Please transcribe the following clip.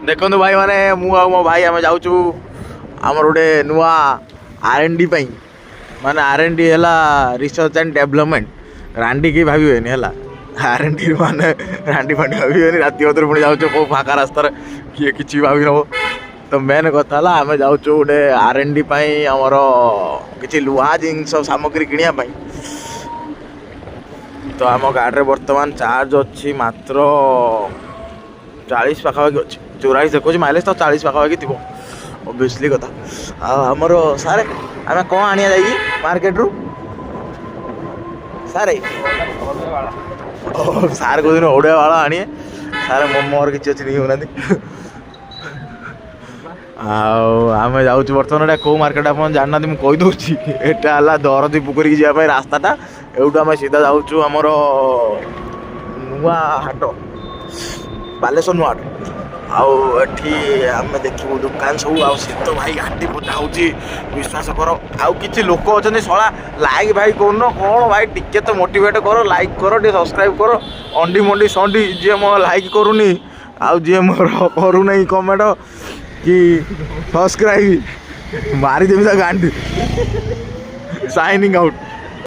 देखो भाई मैंने मो भाई आम जाऊँ आमर गोटे नुआ R&D माने R&D है रिसर्च एंड डेवलपमेंट रांडी की भावेनि है R&D माने रांडी फांडी भावेनि राति अधर पुणी जाऊँ कौ फाका रास्तार किए कि भावी नब तो मेन कथा आम जाऊँ गोटे R&D आमर कि लुहा जिनस सामग्री किणापी तो आम गाड़ी बर्तमान चार्ज अच्छी मात्र 40 पाखापाखि अच्छी 44 देखो माइलेज तो 40 पाखापाखि थी ओबियसली कथा आमर सारे आम कौन आनिया जाइए मार्केट रू सारे सार को दिन ओडिया वाला आनिए सारे मोमो और किसी अच्छी नहीं होना आम जाऊँ बर्तमान कौ मार्केट आप जानना मुझे कहीदे यहाँ दरदी पुकुरी जावाई रास्ताटा एवटू आम सीधा जाऊँ आमर नुआ हाट बालेश्वर नुआ हाट आठी आम देखू दुकान सब शीत भाई घाटी पूजा हो विश्वास कर आउ कि लोक अच्छा शला लाइक भाई कौन कौन भाई टिके तो मोटिवेट कर लाइक कर टे सब्सक्राइब कर अंडी मंडी संडी जी मो लाइक करूनी आउ जी मोर करूना कमेंट कि सब्सक्राइब मारी देवी गांडी साइनिंग आउट।